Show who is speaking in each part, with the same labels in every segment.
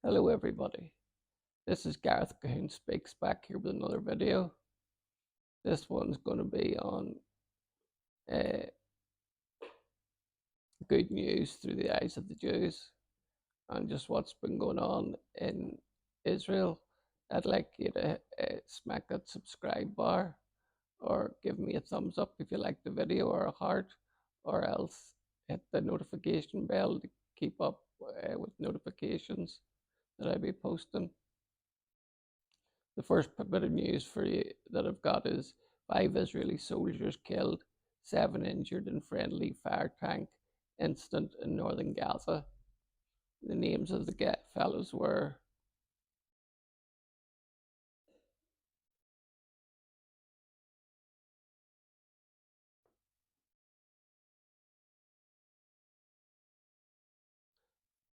Speaker 1: Hello everybody, this is Gareth Cahoon Speaks back here with another video. This one's going to be on uh, good news through the eyes of the Jews and just what's been going on in Israel. I'd like you to smack that subscribe bar or give me a thumbs up if you like the video or a heart, or else hit the notification bell to keep up with notifications that I be posting. The first bit of news for you that I've got is 5 Israeli soldiers killed, 7 injured in friendly fire tank incident in northern Gaza. The names of the fellows were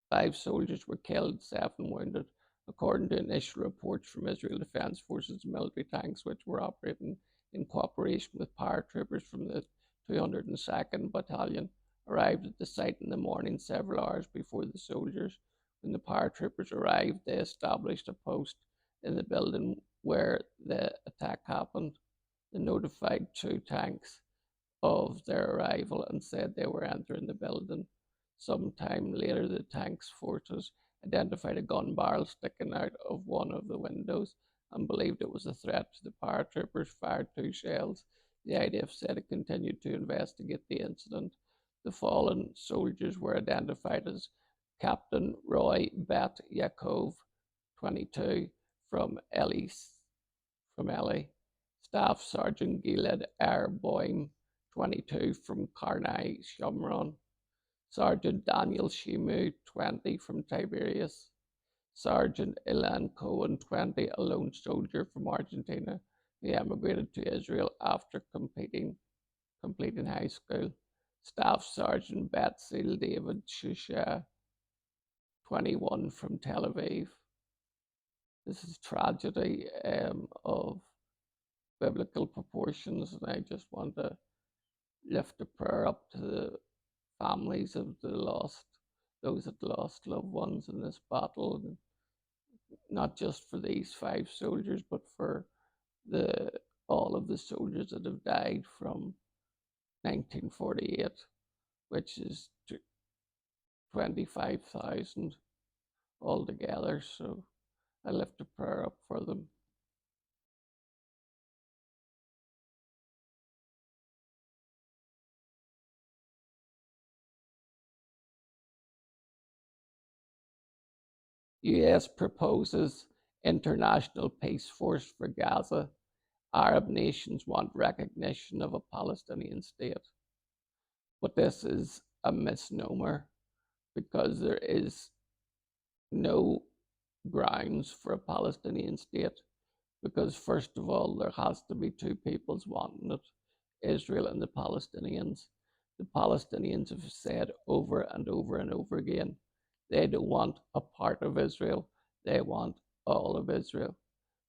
Speaker 1: five soldiers were killed, 7 wounded, according to initial reports from Israel Defense Forces military tanks, which were operating in cooperation with paratroopers from the 202nd Battalion, arrived at the site in the morning, several hours before the soldiers. When the paratroopers arrived, they established a post in the building where the attack happened. They notified 2 tanks of their arrival and said they were entering the building. Sometime later, the tank's forces identified a gun barrel sticking out of one of the windows and believed it was a threat to the paratroopers, fired 2 shells. The IDF said it continued to investigate the incident. The fallen soldiers were identified as Captain Roy Bet Yaakov, 22, from Eli, Staff Sergeant Gilad Boim, 22, from Karnai Shomron, Sergeant Daniel Shimu, 20, from Tiberias, Sergeant Ilan Cohen, 20, a lone soldier from Argentina who emigrated to Israel after completing high school, Staff Sergeant Betzel David Shusha, 21, from Tel Aviv. This is tragedy of biblical proportions, and I just want to lift a prayer up to the families of those that lost loved ones in this battle, and not just for these 5 soldiers, but for all of the soldiers that have died from 1948, which is 25,000 altogether. So I lift a prayer up for them. US proposes international peace force for Gaza. Arab nations want recognition of a Palestinian state. But this is a misnomer, because there is no grounds for a Palestinian state. Because, first of all, there has to be two peoples wanting it, Israel and the Palestinians. The Palestinians have said over and over and over again they don't want a part of Israel, they want all of Israel.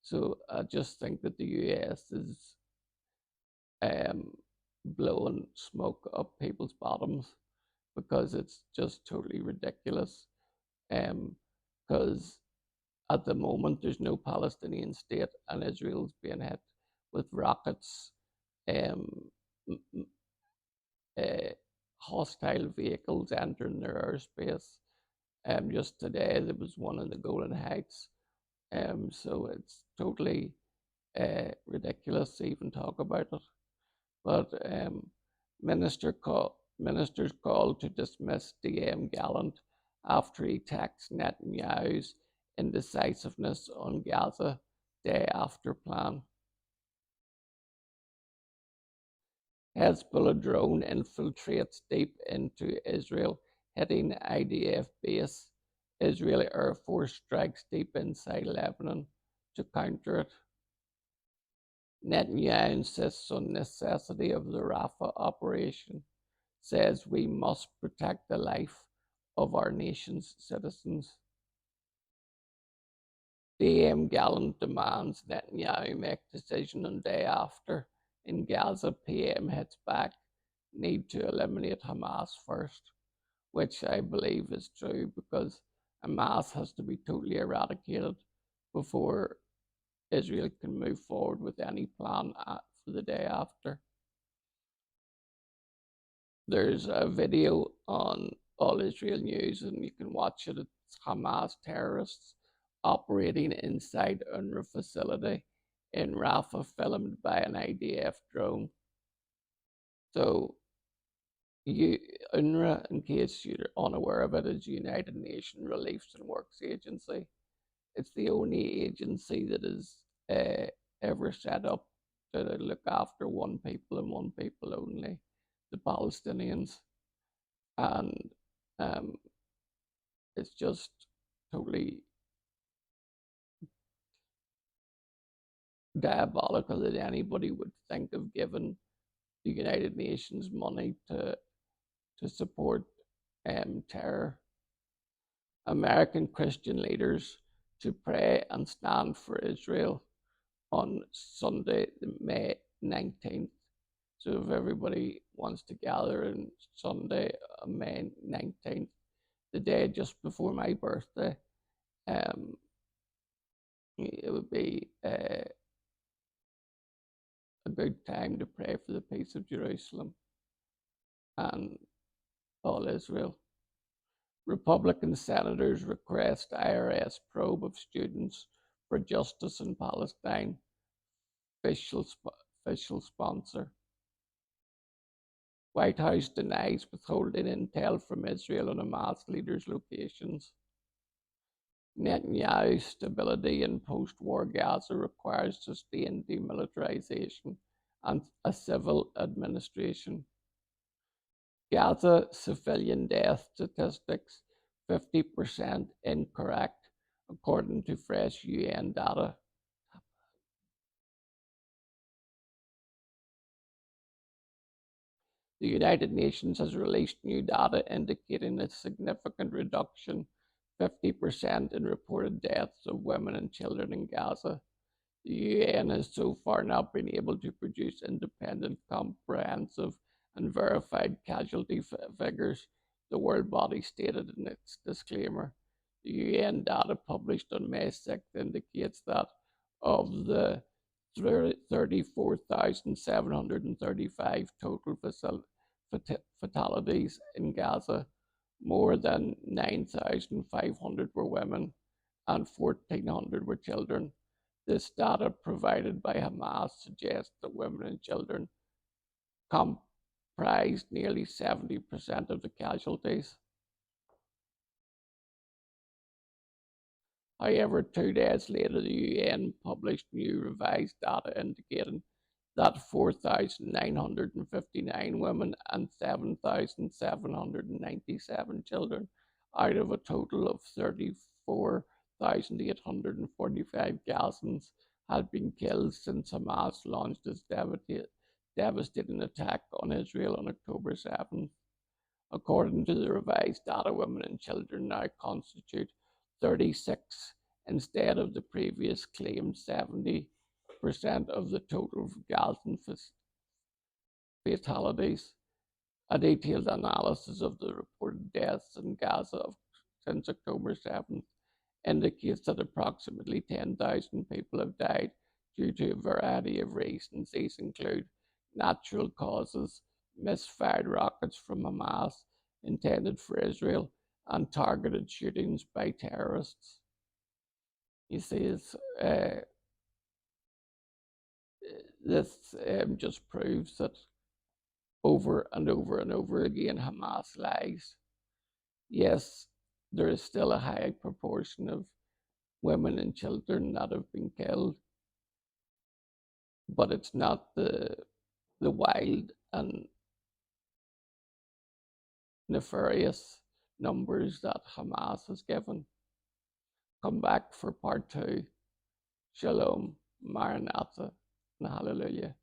Speaker 1: So I just think that the US is blowing smoke up people's bottoms, because it's just totally ridiculous. Because at the moment there's no Palestinian state, and Israel's being hit with rockets, um, hostile vehicles entering their airspace. Just today there was one in the Golan Heights. So it's totally ridiculous to even talk about it. But ministers called to dismiss DM Gallant after he taxed Netanyahu's indecisiveness on Gaza day after plan. Hezbollah drone infiltrates deep into Israel, hitting IDF base. Israeli Air Force strikes deep inside Lebanon to counter it. Netanyahu insists on necessity of the Rafah operation, says we must protect the life of our nation's citizens. DM Gallant demands Netanyahu make decision on day after. In Gaza, PM hits back, need to eliminate Hamas first, which I believe is true, because Hamas has to be totally eradicated before Israel can move forward with any plan for the day after. There's a video on All Israel News, and you can watch it. It's Hamas terrorists operating inside UNRWA facility in Rafah, filmed by an IDF drone. So, UNRWA, in case you're unaware of it, is United Nations Relief and Works Agency. It's the only agency that is ever set up to look after one people and one people only, the Palestinians. And it's just totally diabolical that anybody would think of giving the United Nations money to support terror. American Christian leaders to pray and stand for Israel on Sunday, May 19th. So if everybody wants to gather on Sunday, May 19th, the day just before my birthday, it would be a good time to pray for the peace of Jerusalem and all Israel. Republican senators request IRS probe of students for justice in Palestine. Official sponsor. White House denies withholding intel from Israel on Hamas leaders' locations. Netanyahu's stability in post-war Gaza requires sustained demilitarization and a civil administration. Gaza civilian death statistics 50% incorrect, according to fresh UN data. The United Nations has released new data indicating a significant reduction, 50% in reported deaths of women and children in Gaza. The UN has so far not been able to produce independent, comprehensive, and verified casualty figures, the world body stated in its disclaimer. The UN data published on May 6th indicates that of the 34,735 total fatalities in Gaza, more than 9,500 were women and 1,400 were children. This data provided by Hamas suggests that women and children comprised nearly 70% of the casualties. However, 2 days later, the UN published new revised data indicating that 4,959 women and 7,797 children out of a total of 34,845 Gazans had been killed since Hamas launched its devastating attack on Israel on October 7th. According to the revised data, women and children now constitute 36 instead of the previous claimed 70% of the total Gazan fatalities. A detailed analysis of the reported deaths in Gaza since October 7th indicates that approximately 10,000 people have died due to a variety of reasons. These include natural causes, misfired rockets from Hamas intended for Israel, and targeted shootings by terrorists. You see, this just proves that over and over and over again Hamas lies. Yes, there is still a high proportion of women and children that have been killed, but it's not the wild and nefarious numbers that Hamas has given. Come back for part 2. Shalom, Maranatha, and Hallelujah.